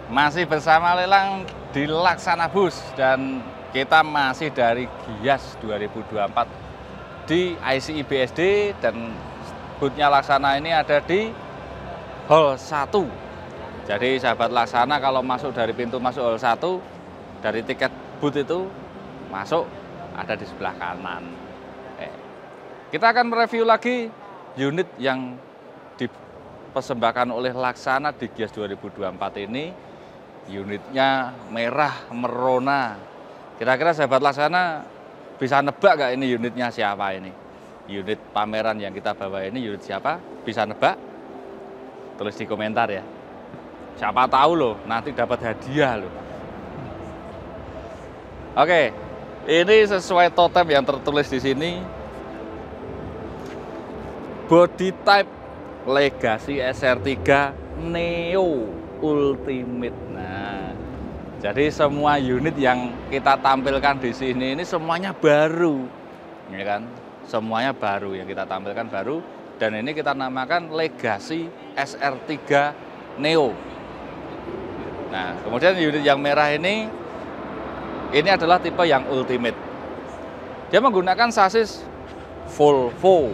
Masih bersama lelang di Laksana Bus dan kita masih dari Gias 2024 di ICI BSD dan boothnya Laksana ini ada di Hall 1. Jadi sahabat Laksana kalau masuk dari pintu masuk Hall 1 dari tiket booth itu masuk ada di sebelah kanan. Kita akan mereview lagi unit yang dipersembahkan oleh Laksana di Gias 2024 ini. Unitnya merah merona. Kira-kira sahabat Laksana bisa nebak gak ini unitnya siapa ini? Unit pameran yang kita bawa ini unit siapa? Bisa nebak? Tulis di komentar ya. Siapa tahu loh, nanti dapat hadiah loh. Oke, ini sesuai totem yang tertulis di sini. Body type Legacy SR3 Neo Ultimate. Nah, jadi semua unit yang kita tampilkan di sini ini semuanya baru, ya kan? Semuanya baru yang kita tampilkan baru, dan ini kita namakan Legacy SR3 Neo. Nah, kemudian unit yang merah ini adalah tipe yang Ultimate. Dia menggunakan sasis Volvo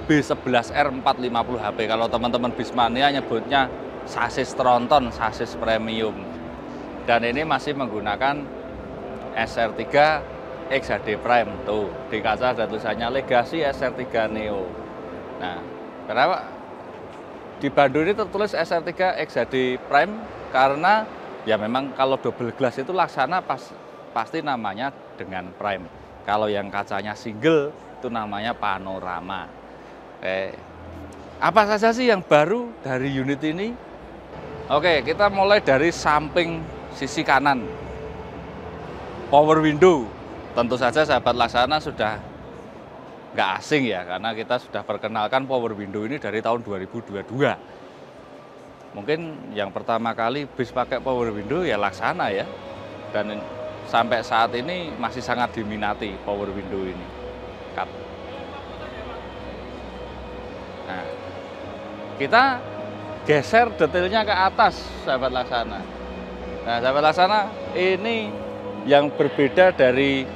B11R 450 HP. Kalau teman-teman Bismania nyebutnya sasis tronton, sasis premium. Dan ini masih menggunakan SR3 XHD Prime. Tuh, di kaca ada tulisannya Legacy SR3 Neo. Nah, kenapa di Bandung ini tertulis SR3 XHD Prime? Karena ya memang kalau double glass itu Laksana pasti namanya dengan Prime. Kalau yang kacanya single itu namanya panorama. Apa saja sih yang baru dari unit ini? Oke, kita mulai dari samping sisi kanan. Power window. Tentu saja sahabat Laksana sudah nggak asing ya, karena kita sudah perkenalkan power window ini dari tahun 2022. Mungkin yang pertama kali bis pakai power window ya Laksana ya. Dan sampai saat ini masih sangat diminati power window ini. Nah, kita geser detailnya ke atas, sahabat Laksana. Nah, sahabat Laksana, ini yang berbeda dari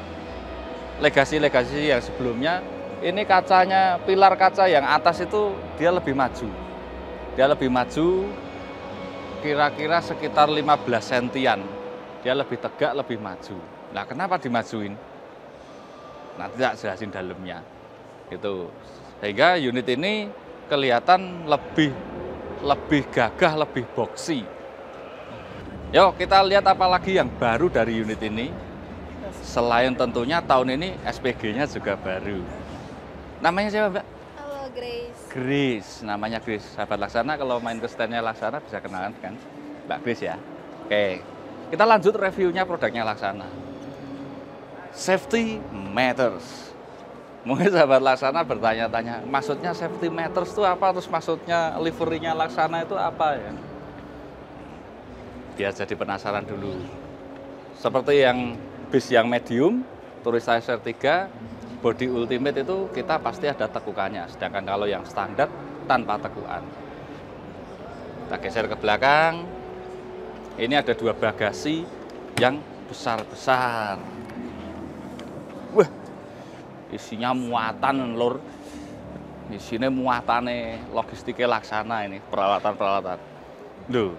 legasi-legasi yang sebelumnya. Ini kacanya, pilar kaca yang atas itu dia lebih maju. Dia lebih maju kira-kira sekitar 15 sentian. Dia lebih tegak, lebih maju. Nah, kenapa dimajuin? Nanti tak jelasin dalamnya. Itu. Sehingga unit ini kelihatan lebih gagah, lebih boxy. Yuk kita lihat apa lagi yang baru dari unit ini. Selain tentunya tahun ini SPG-nya juga baru. Namanya siapa, Mbak? Halo, Grace. Grace, namanya Grace. Sahabat Laksana kalau main ke stand-nya Laksana bisa kenalan kan Mbak Grace ya. Oke, kita lanjut reviewnya produknya Laksana. Safety matters. Mungkin sahabat Laksana bertanya-tanya, maksudnya safety matters itu apa? Terus maksudnya liverynya Laksana itu apa ya? Biar jadi penasaran dulu. Seperti yang bis yang medium, tulis SR3, body ultimate itu kita pasti ada tekukannya. Sedangkan kalau yang standar tanpa tekukan. Kita geser ke belakang. Ini ada dua bagasi yang besar-besar. Wah, isinya muatan lur. Isinya muatane logistiknya Laksana ini, peralatan-peralatan. Loh,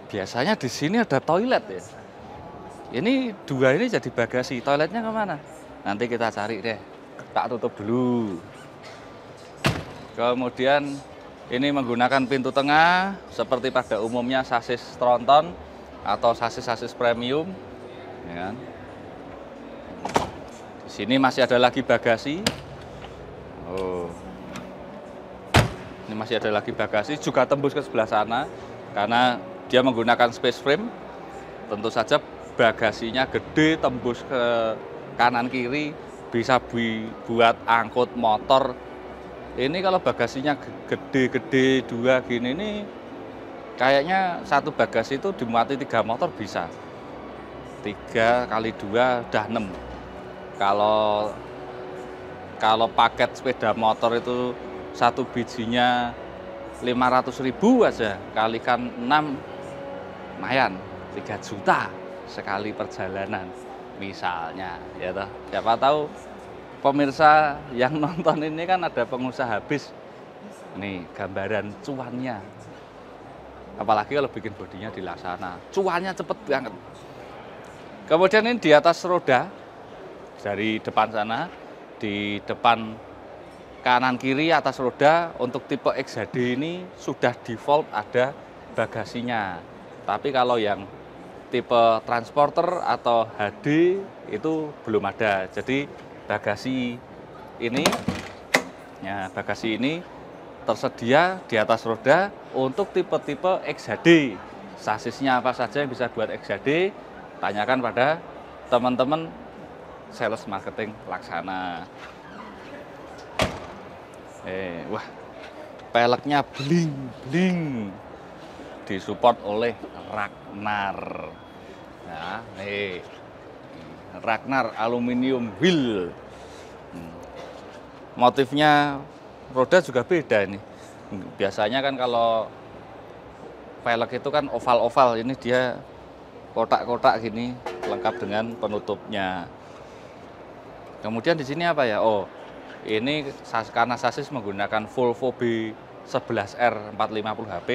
biasanya di sini ada toilet ya. Ini dua ini jadi bagasi, toiletnya kemana? Nanti kita cari deh. Tak tutup dulu. Kemudian ini menggunakan pintu tengah seperti pada umumnya sasis tronton atau sasis-sasis premium. Ya. Di sini masih ada lagi bagasi. Oh. Ini masih ada lagi bagasi, juga tembus ke sebelah sana karena dia menggunakan space frame. Tentu saja bagasinya gede, tembus ke kanan kiri, bisa buat angkut motor. Ini kalau bagasinya gede-gede dua gini ini kayaknya satu bagasi itu dimuati 3 motor bisa. 3 kali 2 udah 6. Kalau paket sepeda motor itu satu bijinya 500.000 aja, kalikan 6 lumayan 3 juta sekali perjalanan misalnya, ya toh. Siapa tahu pemirsa yang nonton ini kan ada pengusaha bis. Nih gambaran cuannya. Apalagi kalau bikin bodinya di Laksana, cuannya cepet banget. Kemudian ini di atas roda, dari depan sana, di depan kanan kiri atas roda untuk tipe XHD ini sudah default ada bagasinya. Tapi kalau yang tipe transporter atau HD itu belum ada. Jadi bagasi ini, ya bagasi ini tersedia di atas roda untuk tipe-tipe XHD. Sasisnya apa saja yang bisa buat XHD, tanyakan pada teman-teman sales marketing Laksana. Wah, peleknya bling-bling, disupport oleh Ragnar. Nah, Ragnar aluminium wheel. Motifnya roda juga beda ini. Biasanya kan kalau pelek itu kan oval-oval, ini dia kotak-kotak gini, lengkap dengan penutupnya. Kemudian di sini apa ya? Oh, ini karena sasis menggunakan Volvo B11R 450 HP.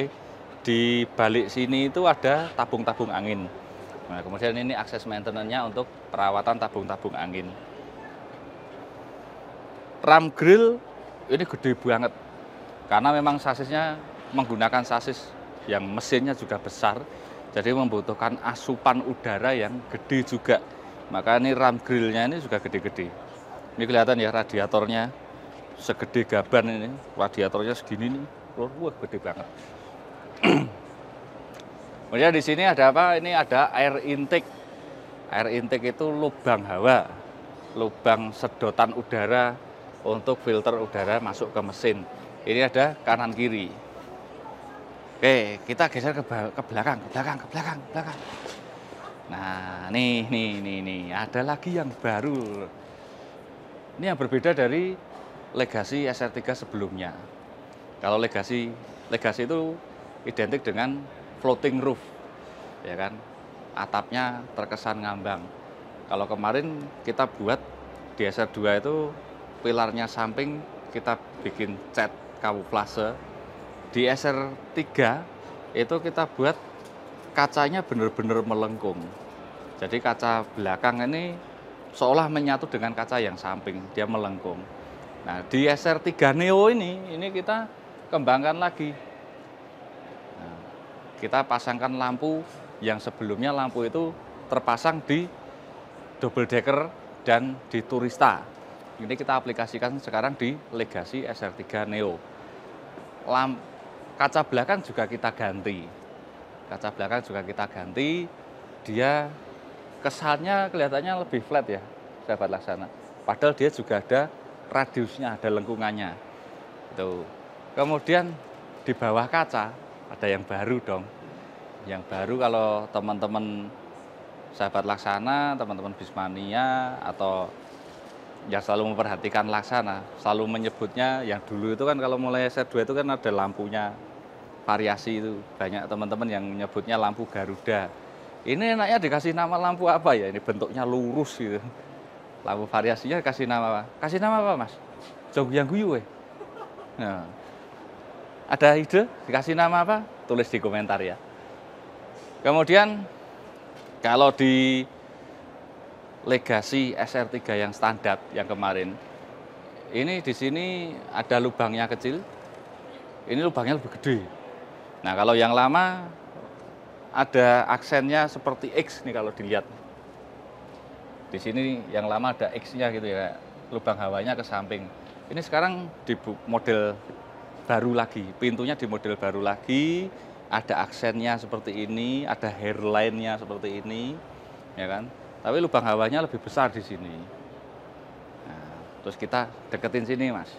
Di balik sini itu ada tabung-tabung angin. Nah, kemudian ini akses maintenance-nya untuk perawatan tabung-tabung angin. Ram grill ini gede banget, karena memang sasisnya menggunakan sasis yang mesinnya juga besar, jadi membutuhkan asupan udara yang gede juga. Maka ini ram grillnya ini juga gede-gede. Ini kelihatan ya radiatornya segede gaban ini, radiatornya segini nih, wah gede banget. Kemudian di sini ada apa? Ini ada air intake. Air intake itu lubang hawa, lubang sedotan udara untuk filter udara masuk ke mesin. Ini ada kanan kiri. Oke, kita geser ke belakang. Nah, nih, ada lagi yang baru. Ini yang berbeda dari Legacy SR3 sebelumnya. Kalau Legacy itu identik dengan floating roof, ya kan? Atapnya terkesan ngambang. Kalau kemarin kita buat di SR2 itu pilarnya samping kita bikin cat kamuflase. Di SR3 itu kita buat kacanya benar-benar melengkung. Jadi kaca belakang ini seolah menyatu dengan kaca yang samping, dia melengkung. Nah, di SR3 Neo ini kita kembangkan lagi. Nah, kita pasangkan lampu yang sebelumnya lampu itu terpasang di double decker dan di Turista. Ini kita aplikasikan sekarang di Legacy SR3 Neo. Kaca belakang juga kita ganti. Dia kesannya kelihatannya lebih flat ya, sahabat Laksana. Padahal dia juga ada radiusnya, ada lengkungannya. Tuh. Kemudian di bawah kaca ada yang baru dong. Yang baru kalau teman-teman sahabat Laksana, teman-teman Bismania atau yang selalu memperhatikan Laksana, selalu menyebutnya yang dulu itu kan kalau mulai SR2 itu kan ada lampunya variasi itu. Banyak teman-teman yang menyebutnya lampu Garuda. Ini enaknya dikasih nama lampu apa ya? Ini bentuknya lurus gitu. Lampu variasinya kasih nama apa, Mas? Jong yang guyu. Nah, ada ide dikasih nama apa? Tulis di komentar ya. Kemudian kalau di Legacy SR3 yang standar yang kemarin, ini di sini ada lubangnya kecil. Ini lubangnya lebih gede. Nah, kalau yang lama ada aksennya seperti X nih kalau dilihat. Di sini yang lama ada X-nya gitu ya, lubang hawanya ke samping. Ini sekarang di model baru lagi, pintunya di model baru lagi, ada aksennya seperti ini, ada hairline-nya seperti ini, ya kan? Tapi lubang hawanya lebih besar di sini. Nah, terus kita deketin sini, Mas.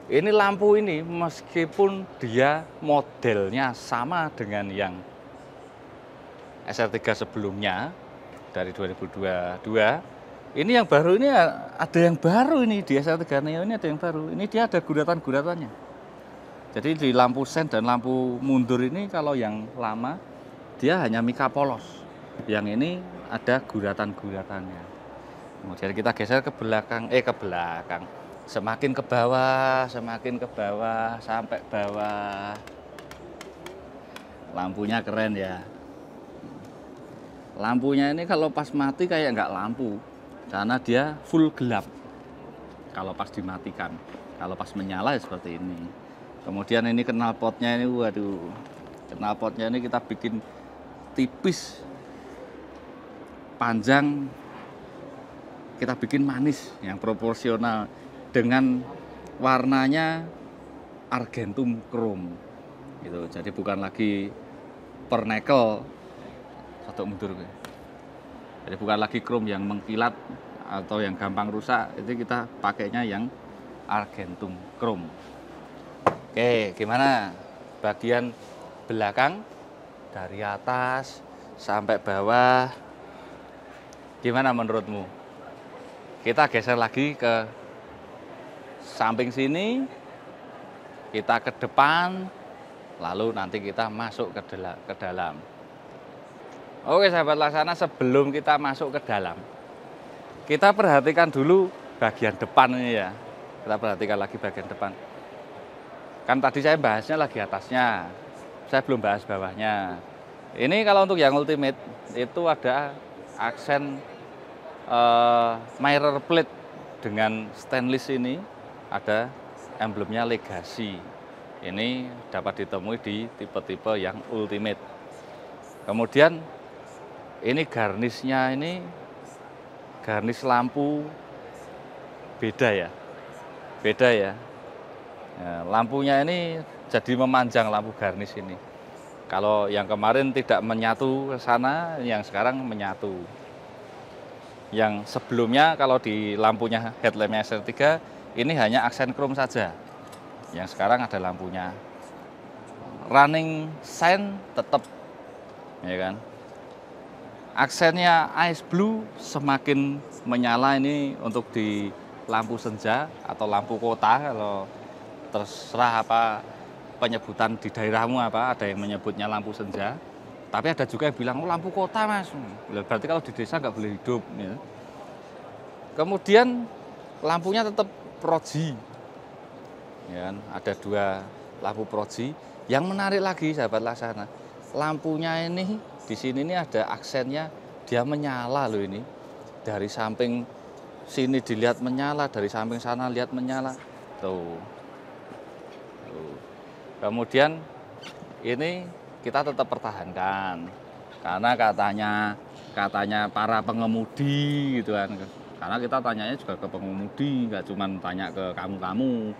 Ini lampu ini meskipun dia modelnya sama dengan yang SR3 sebelumnya dari 2022, ini yang baru ini ada yang baru ini di SR3 Neo ini ada yang baru. Ini dia ada guratan-guratannya. Jadi di lampu sen dan lampu mundur ini kalau yang lama dia hanya mika polos. Yang ini ada guratan-guratannya. Kemudian kita geser ke belakang, semakin ke bawah sampai bawah. Lampunya keren ya. Lampunya ini kalau pas mati kayak nggak lampu, karena dia full gelap. Kalau pas dimatikan, kalau pas menyala ya seperti ini. Kemudian ini knalpotnya ini, waduh, knalpotnya ini kita bikin tipis, panjang, kita bikin manis yang proporsional dengan warnanya argentum chrome gitu. Jadi bukan lagi pernekel atau mundur, jadi bukan lagi chrome yang mengkilat atau yang gampang rusak, itu kita pakainya yang argentum chrome. Oke, gimana bagian belakang dari atas sampai bawah, gimana menurutmu? Kita geser lagi ke samping sini, kita ke depan, lalu nanti kita masuk ke dalam. Oke sahabat Laksana, sebelum kita masuk ke dalam, kita perhatikan dulu bagian depan ini ya. Kita perhatikan lagi bagian depan. Kan tadi saya bahasnya lagi atasnya, saya belum bahas bawahnya. Ini kalau untuk yang ultimate itu ada aksen mirror plate dengan stainless ini, ada emblemnya Legacy. Ini dapat ditemui di tipe-tipe yang ultimate. Kemudian ini garnisnya, ini garnis lampu beda ya. Ya, lampunya ini jadi memanjang lampu garnis ini. Kalau yang kemarin tidak menyatu ke sana, yang sekarang menyatu. Yang sebelumnya kalau di lampunya headlampnya SR3 ini hanya aksen chrome saja. Yang sekarang ada lampunya. Running sign tetap, ya kan? Aksennya ice blue semakin menyala ini untuk di lampu senja atau lampu kota, kalau terserah apa penyebutan di daerahmu apa, ada yang menyebutnya lampu senja, tapi ada juga yang bilang oh, lampu kota mas, berarti kalau di desa nggak boleh hidup ya. Kemudian lampunya tetap proji, ya kan? Ada 2 lampu proji. Yang menarik lagi sahabat Laksana, lampunya ini di sini ini ada aksennya, dia menyala loh ini, dari samping sini dilihat menyala, dari samping sana lihat menyala tuh. Kemudian ini kita tetap pertahankan karena katanya para pengemudi gitu kan, karena kita tanyanya juga ke pengemudi, nggak cuma tanya ke kamu.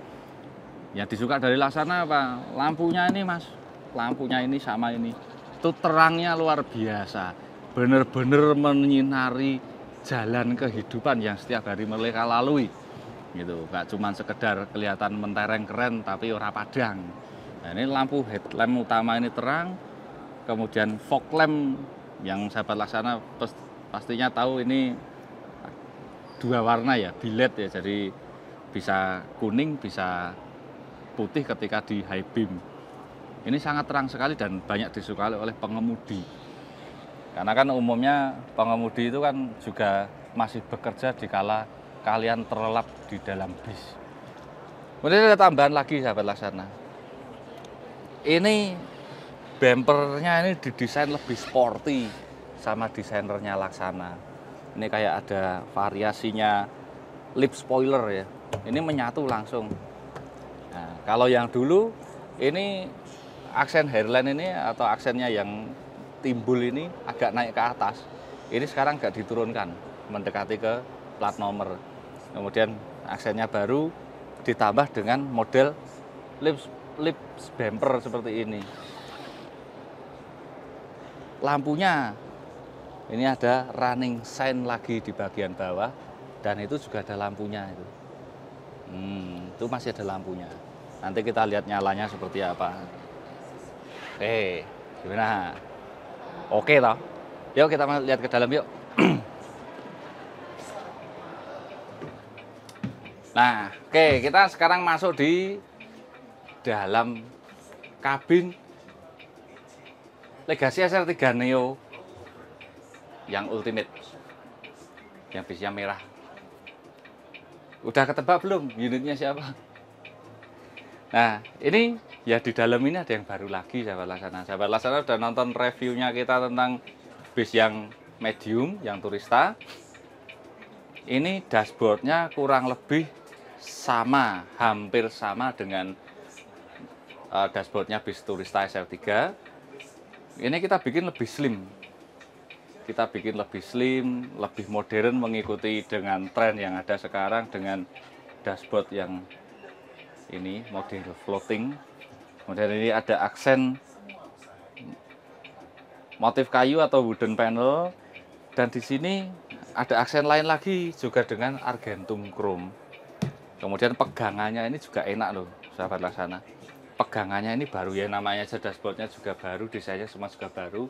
Yang disuka dari Laksana apa? Lampunya ini mas, lampunya ini sama ini, itu terangnya luar biasa, bener-bener menyinari jalan kehidupan yang setiap hari mereka lalui gitu, nggak cuma sekedar kelihatan mentereng keren tapi ora padang. Nah, ini lampu headlamp utama ini terang, kemudian fog lamp yang sahabat Laksana pastinya tahu ini 2 warna ya, bilet ya, jadi bisa kuning bisa putih ketika di high beam. Ini sangat terang sekali dan banyak disukai oleh pengemudi, karena kan umumnya pengemudi itu kan juga masih bekerja dikala kalian terlelap di dalam bis. Kemudian ada tambahan lagi sahabat Laksana, ini bumpernya ini didesain lebih sporty sama desainernya Laksana. Ini kayak ada variasinya lip spoiler ya, ini menyatu langsung. Nah, kalau yang dulu ini aksen hairline ini atau aksennya yang timbul ini agak naik ke atas, ini sekarang agak diturunkan mendekati ke plat nomor. Kemudian aksennya baru ditambah dengan model lip bumper seperti ini. Lampunya ini ada running sign lagi di bagian bawah, dan itu juga ada lampunya itu. Itu masih ada lampunya. Nanti kita lihat nyalanya seperti apa. Oke, gimana? Oke toh? Yuk kita lihat ke dalam yuk. Nah, oke, kita sekarang masuk di dalam kabin Legacy SR3 Neo yang Ultimate, yang bisnya merah. Udah ketebak belum unitnya siapa? Nah, ini ya di dalam ini ada yang baru lagi, sahabat Laksana. Sahabat Laksana udah nonton reviewnya kita tentang bis yang medium, yang Turista. Ini dashboardnya kurang lebih sama, hampir sama dengan dashboardnya bis Turista SR3. Ini kita bikin lebih slim. Kita bikin lebih slim, lebih modern, mengikuti dengan tren yang ada sekarang dengan dashboard yang ini model floating. Kemudian ini ada aksen motif kayu atau wooden panel, dan di sini ada aksen lain lagi juga dengan argentum chrome. Kemudian pegangannya ini juga enak loh, sahabat Laksana. Pegangannya ini baru ya, namanya dashboardnya juga baru, desainnya semua juga baru.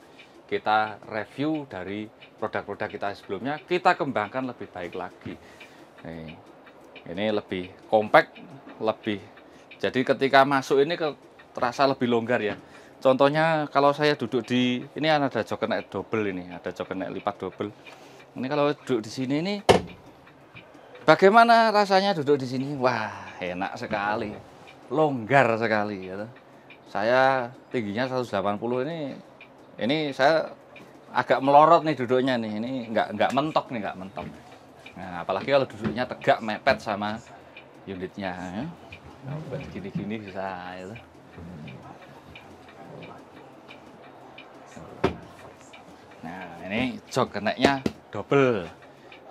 Kita review dari produk-produk kita sebelumnya, kita kembangkan lebih baik lagi. Ini lebih compact, lebih, jadi ketika masuk ini terasa lebih longgar ya. Contohnya kalau saya duduk di ini, ada jok neck double, ini ada jok neck lipat double. Ini kalau duduk di sini ini, bagaimana rasanya duduk di sini? Wah, enak sekali, longgar sekali. Ya. Saya tingginya 180 ini saya agak melorot nih duduknya nih. Ini nggak mentok nih, nggak mentok. Nah, apalagi kalau duduknya tegak mepet sama unitnya. Ya. Buat gini-gini bisa. Ya. Nah, ini jok keneknya double,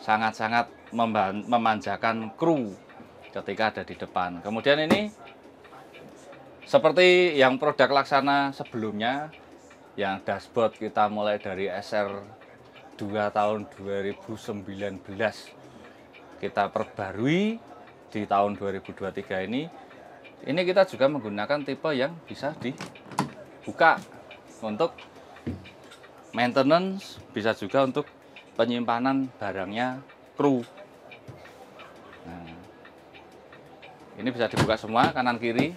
sangat-sangat memanjakan kru ketika ada di depan. Kemudian ini seperti yang produk Laksana sebelumnya, yang dashboard kita mulai dari SR2 tahun 2019 kita perbarui di tahun 2023 ini kita juga menggunakan tipe yang bisa dibuka untuk maintenance, bisa juga untuk penyimpanan barangnya kru. Nah, ini bisa dibuka semua kanan kiri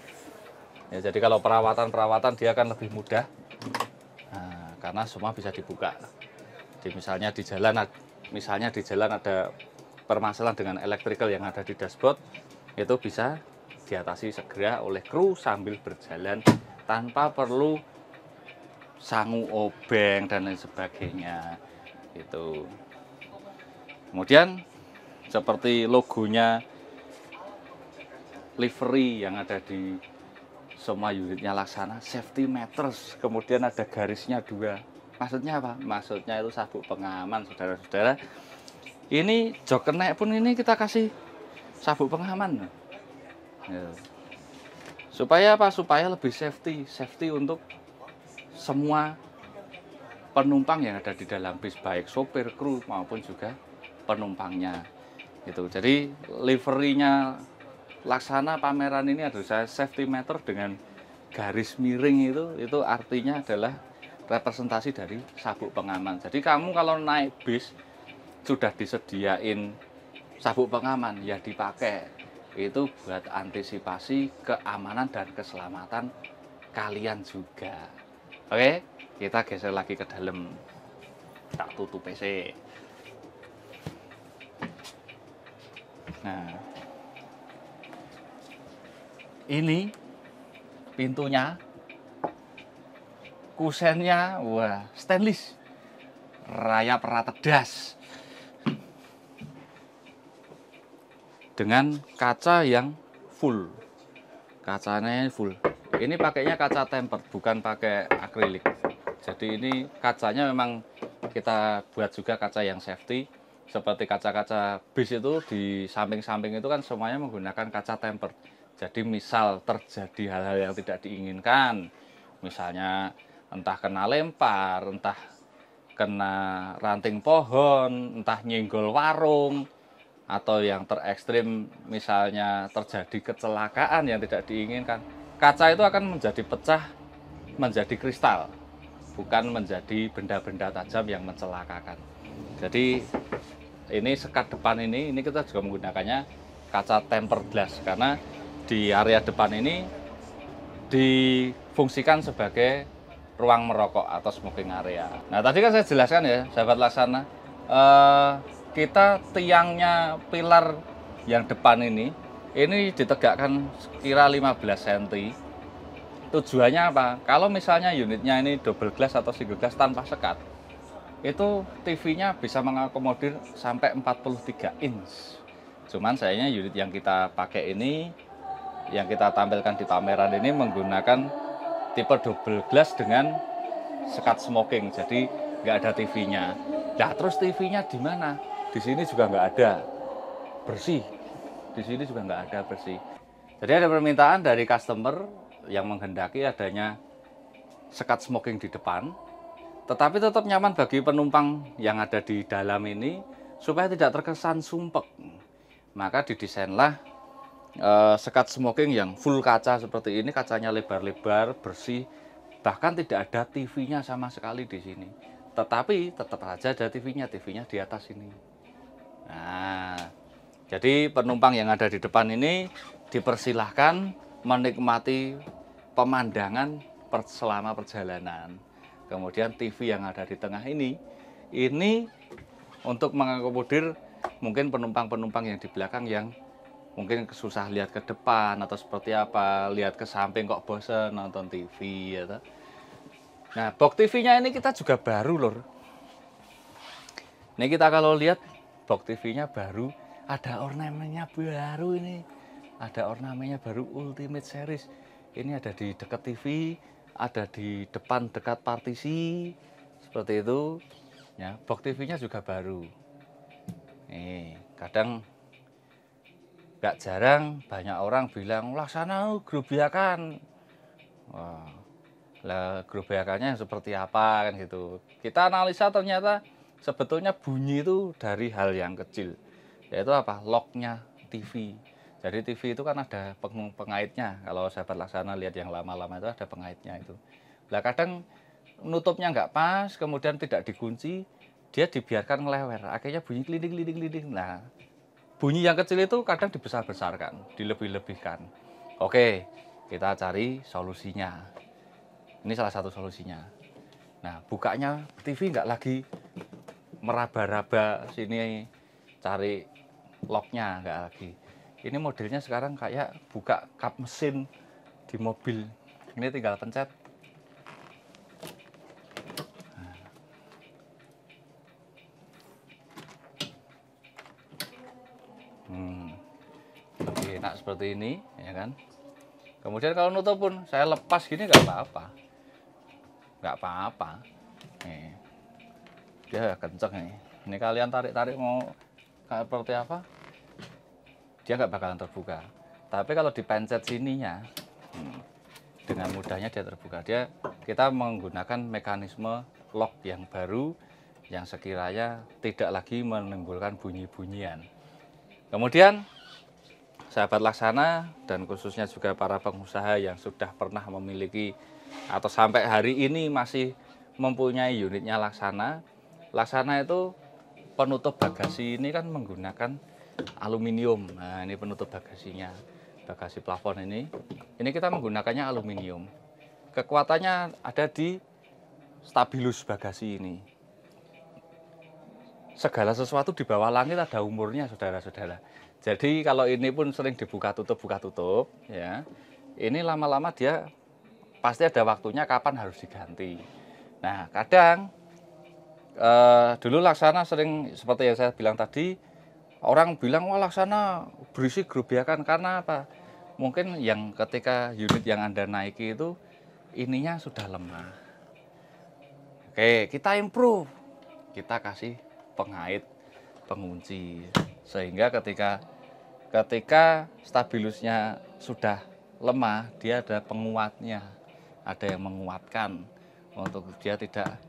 ya, jadi kalau perawatan dia akan lebih mudah. Nah, karena semua bisa dibuka. Jadi misalnya di jalan ada permasalahan dengan electrical yang ada di dashboard, itu bisa diatasi segera oleh kru sambil berjalan tanpa perlu sangu obeng dan lain sebagainya. Itu. Kemudian seperti logonya livery yang ada di semua unitnya Laksana, safety matters. Kemudian ada garisnya 2. Maksudnya apa? Maksudnya itu sabuk pengaman, saudara-saudara. Ini jok kenek pun ini kita kasih sabuk pengaman. Ya. Supaya apa? Supaya lebih safety untuk semua penumpang yang ada di dalam bis, baik sopir, kru maupun juga penumpangnya. Itu. Jadi liverynya Laksana pameran ini adalah safety meter dengan garis miring, itu artinya adalah representasi dari sabuk pengaman. Jadi kamu kalau naik bis sudah disediain sabuk pengaman, ya dipakai. Itu buat antisipasi keamanan dan keselamatan kalian juga. Oke, kita geser lagi ke dalam. Tak tutup PC. Nah, ini pintunya, kusennya, wah, stainless, rayap rata das, dengan kaca yang full. Kacanya full. Ini pakainya kaca tempered, bukan pakai akrilik. Jadi ini kacanya memang kita buat juga kaca yang safety. Seperti kaca-kaca bis itu di samping-samping itu kan semuanya menggunakan kaca tempered. Jadi misal terjadi hal-hal yang tidak diinginkan, misalnya entah kena lempar, entah kena ranting pohon, entah nyenggol warung, atau yang terekstrim misalnya terjadi kecelakaan yang tidak diinginkan, kaca itu akan menjadi pecah, menjadi kristal, bukan menjadi benda-benda tajam yang mencelakakan. Jadi ini sekat depan ini kita juga menggunakannya kaca tempered glass, karena di area depan ini difungsikan sebagai ruang merokok atau smoking area. Nah, tadi kan saya jelaskan ya, sahabat Laksana, kita tiangnya pilar yang depan ini ditegakkan kira 15 cm. Tujuannya apa? Kalau misalnya unitnya ini double glass atau single glass tanpa sekat, itu TV-nya bisa mengakomodir sampai 43 inch. Cuman sayangnya unit yang kita pakai ini, yang kita tampilkan di pameran ini menggunakan tipe double glass dengan sekat smoking, jadi nggak ada TV-nya. Nah, terus TV-nya di mana? Di sini juga nggak ada, bersih. Di sini juga nggak ada, bersih. Jadi ada permintaan dari customer yang menghendaki adanya sekat smoking di depan, tetapi tetap nyaman bagi penumpang yang ada di dalam ini supaya tidak terkesan sumpek. Maka didesainlah sekat smoking yang full kaca seperti ini, kacanya lebar-lebar, bersih, bahkan tidak ada TV-nya sama sekali di sini. Tetapi tetap saja ada TV-nya di atas ini. Nah, jadi penumpang yang ada di depan ini dipersilahkan menikmati pemandangan selama perjalanan. Kemudian TV yang ada di tengah ini untuk mengakomodir mungkin penumpang-penumpang yang di belakang yang mungkin susah lihat ke depan atau seperti apa, lihat ke samping kok bosen nonton TV ya. Nah, box TV-nya ini kita juga baru lor. Ini kita kalau lihat box TV-nya baru, ada ornamennya baru ini. Ada ornamennya baru Ultimate Series. Ini ada di dekat TV, ada di depan dekat partisi, seperti itu. Ya, box TV-nya juga baru. Nih, kadang nggak jarang banyak orang bilang, Laksana grobekan. Wah, lah grobekannya seperti apa kan gitu. Kita analisa ternyata sebetulnya bunyi itu dari hal yang kecil, yaitu apa? Locknya TV. Jadi TV itu kan ada pengaitnya. Kalau sahabat Laksana lihat yang lama-lama itu ada pengaitnya itu. Lah kadang nutupnya nggak pas, kemudian tidak dikunci, dia dibiarkan ngelewer. Akhirnya bunyi klidik-klidik-klidik. Nah, bunyi yang kecil itu kadang dibesar-besarkan, dilebih-lebihkan. Oke, kita cari solusinya. Ini salah satu solusinya. Nah, bukanya TV nggak lagi meraba-raba sini cari locknya, nggak lagi. Ini modelnya sekarang kayak buka kap mesin di mobil. Ini tinggal pencet. Lebih enak seperti ini, ya kan? Kemudian kalau nutup pun saya lepas gini nggak apa-apa, nggak apa-apa. Nih, dia kenceng nih. Ini kalian tarik-tarik mau kayak seperti apa? Dia nggak bakalan terbuka. Tapi kalau dipencet sininya, dengan mudahnya dia terbuka. Kita menggunakan mekanisme lock yang baru yang sekiranya tidak lagi menimbulkan bunyi-bunyian. Kemudian sahabat Laksana dan khususnya juga para pengusaha yang sudah pernah memiliki atau sampai hari ini masih mempunyai unitnya Laksana. Laksana itu penutup bagasi ini kan menggunakan aluminium. Nah, ini penutup bagasinya, bagasi plafon ini kita menggunakannya aluminium. Kekuatannya ada di stabilus bagasi ini. Segala sesuatu di bawah langit ada umurnya, saudara-saudara. Jadi kalau ini pun sering dibuka tutup ya, ini lama-lama dia pasti ada waktunya kapan harus diganti. Nah, kadang dulu Laksana sering seperti yang saya bilang tadi, orang bilang, wah Laksana berisik grobekan karena apa? Mungkin yang ketika unit yang Anda naiki itu ininya sudah lemah. Oke, kita improve. Kita kasih pengait, pengunci. Sehingga ketika stabilusnya sudah lemah, dia ada penguatnya. Ada yang menguatkan untuk dia tidak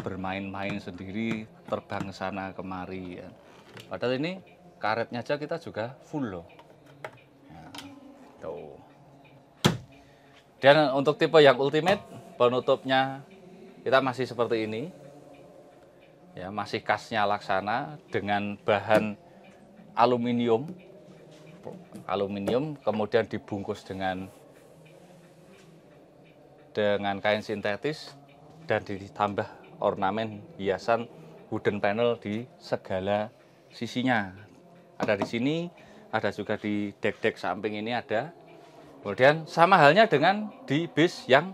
bermain-main sendiri, terbang ke sana kemari. Padahal ini karetnya aja kita juga full loh. Nah, tuh. Dan untuk tipe yang ultimate, penutupnya kita masih seperti ini. Ya, masih khasnya Laksana dengan bahan aluminium. Kemudian dibungkus dengan dengan kain sintetis dan ditambah ornamen hiasan wooden panel di segala sisinya. Ada di sini, ada juga di dek-dek samping ini ada. Kemudian sama halnya dengan di bis yang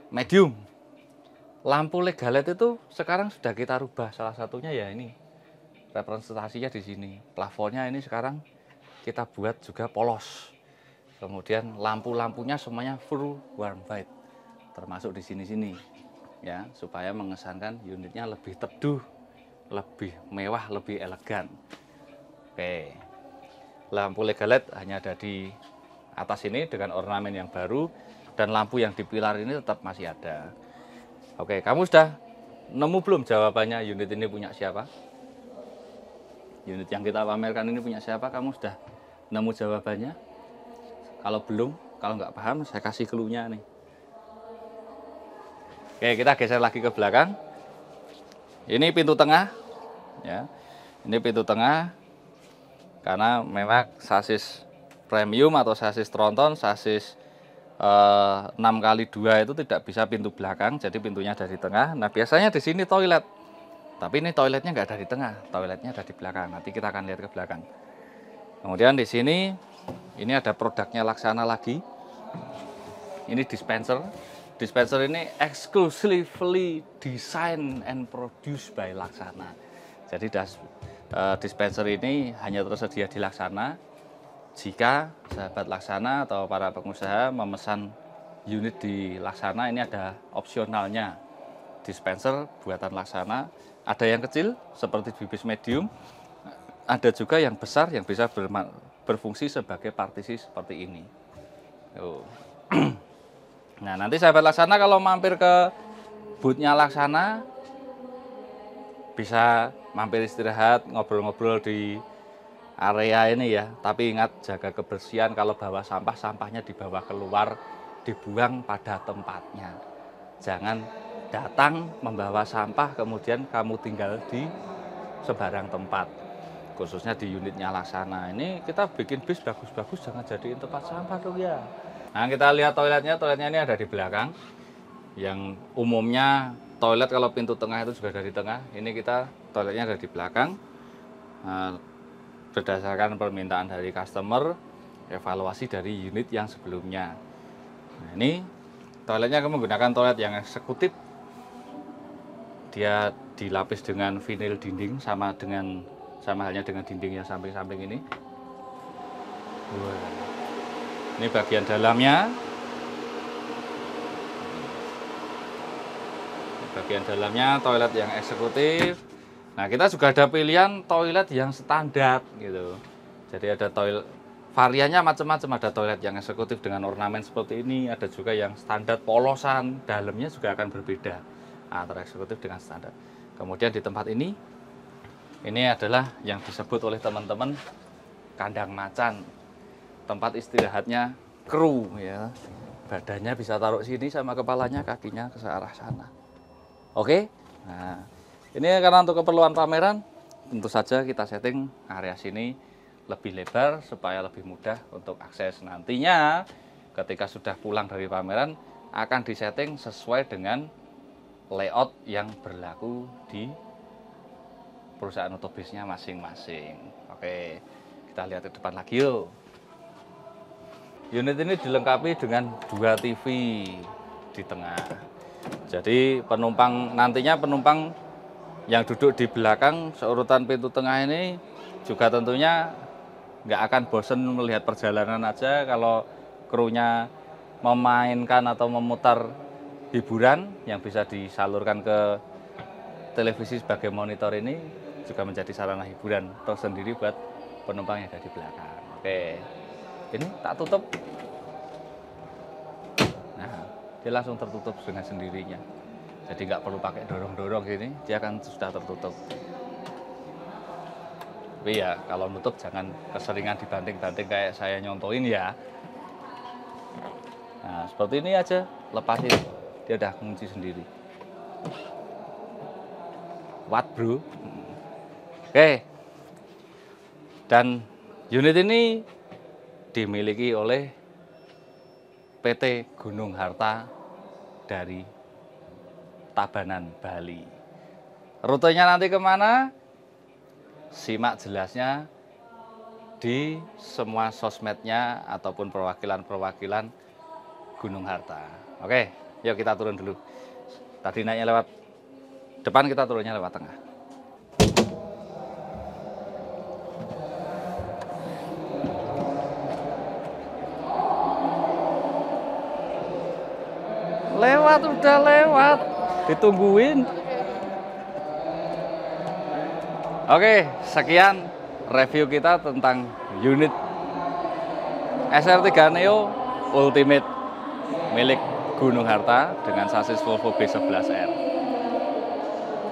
medium. Lampu legalet itu sekarang sudah kita rubah, salah satunya ya ini. Representasinya di sini. Plafonnya ini sekarang kita buat juga polos. Kemudian lampu-lampunya semuanya full warm white. Termasuk di sini-sini. Ya, supaya mengesankan unitnya lebih teduh, lebih mewah, lebih elegan. Oke. Lampu legalet hanya ada di atas ini dengan ornamen yang baru, dan lampu yang di pilar ini tetap masih ada. Oke, kamu sudah nemu belum jawabannya unit ini punya siapa? Unit yang kita pamerkan ini punya siapa? Kamu sudah nemu jawabannya? Kalau belum, kalau nggak paham, saya kasih clue-nya nih. Oke, kita geser lagi ke belakang. Ini pintu tengah, ya. Ini pintu tengah, karena memang sasis premium atau sasis tronton, sasis 6x2 itu tidak bisa pintu belakang, jadi pintunya ada di tengah. Nah, biasanya di sini toilet, tapi ini toiletnya nggak ada di tengah, toiletnya ada di belakang. Nanti kita akan lihat ke belakang. Kemudian di sini ini ada produknya Laksana lagi. Ini dispenser. Dispenser ini exclusively designed and produced by Laksana. Jadi dispenser ini hanya tersedia di Laksana. Jika sahabat Laksana atau para pengusaha memesan unit di Laksana, ini ada opsionalnya. Dispenser buatan Laksana. Ada yang kecil seperti bibis medium. Ada juga yang besar yang bisa berfungsi sebagai partisi seperti ini. Nah, nanti sahabat Laksana kalau mampir ke boothnya Laksana, bisa mampir istirahat, ngobrol-ngobrol di area ini ya. Tapi ingat, jaga kebersihan. Kalau bawa sampah, sampahnya dibawa keluar, dibuang pada tempatnya. Jangan datang membawa sampah kemudian kamu tinggal di sembarang tempat. Khususnya di unitnya Laksana. Ini kita bikin bis bagus-bagus, jangan jadiin tempat sampah dong ya. Nah, kita lihat toiletnya. Toiletnya ini ada di belakang. Yang umumnya toilet kalau pintu tengah itu juga dari tengah. Ini kita toiletnya ada di belakang. Nah, berdasarkan permintaan dari customer, evaluasi dari unit yang sebelumnya. Nah, ini toiletnya menggunakan toilet yang eksekutif. Dia dilapis dengan vinil dinding sama halnya dengan dinding yang samping-samping ini. Ini bagian dalamnya. Bagian dalamnya toilet yang eksekutif. Nah, kita juga ada pilihan toilet yang standar gitu. Jadi ada toilet variannya macam-macam, ada toilet yang eksekutif dengan ornamen seperti ini, ada juga yang standar polosan, dalamnya juga akan berbeda antara eksekutif dengan standar. Kemudian di tempat ini adalah yang disebut oleh teman-teman kandang macan. Tempat istirahatnya kru ya. Badannya bisa taruh sini sama kepalanya, kakinya ke arah sana. Oke. Nah, ini karena untuk keperluan pameran, tentu saja kita setting area sini lebih lebar supaya lebih mudah untuk akses. Nantinya ketika sudah pulang dari pameran akan disetting sesuai dengan layout yang berlaku di perusahaan otobisnya masing-masing. Oke, kita lihat ke depan lagi yuk. Unit ini dilengkapi dengan 2 TV di tengah. Jadi nantinya penumpang yang duduk di belakang seurutan pintu tengah ini juga tentunya nggak akan bosen melihat perjalanan aja. Kalau krunya memainkan atau memutar hiburan yang bisa disalurkan ke televisi sebagai monitor, ini juga menjadi sarana hiburan tersendiri buat penumpang yang ada di belakang. Oke, ini tak tutup. Nah, dia langsung tertutup dengan sendirinya. Jadi nggak perlu pakai dorong-dorong gini, dia akan sudah tertutup. Tapi ya kalau nutup jangan keseringan dibanting-banting kayak saya nyontoin ya. Nah, seperti ini aja, lepasin, dia udah kunci sendiri. What bro? Oke. Dan unit ini dimiliki oleh PT Gunung Harta dari Tabanan, Bali. Rutenya nanti kemana? Simak jelasnya di semua sosmednya ataupun perwakilan-perwakilan Gunung Harta. Oke, yuk kita turun dulu. Tadi naiknya lewat depan, kita turunnya lewat tengah. Lewat, udah lewat. Ditungguin. Oke, sekian review kita tentang unit SR3 Neo Ultimate milik Gunung Harta dengan sasis Volvo B11R.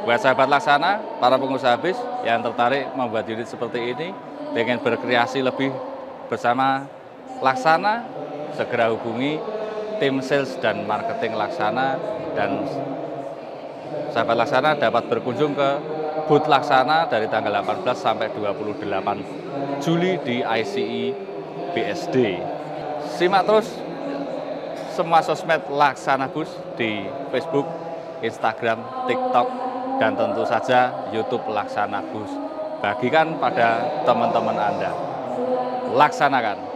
Buat sahabat Laksana, para pengusaha bis yang tertarik membuat unit seperti ini, pengen berkreasi lebih bersama Laksana, segera hubungi tim sales dan marketing Laksana, dan sahabat Laksana dapat berkunjung ke booth Laksana dari tanggal 18 sampai 28 Juli di ICE BSD. Simak terus semua sosmed Laksana Bus di Facebook, Instagram, TikTok, dan tentu saja YouTube Laksana Bus. Bagikan pada teman-teman Anda. Laksanakan.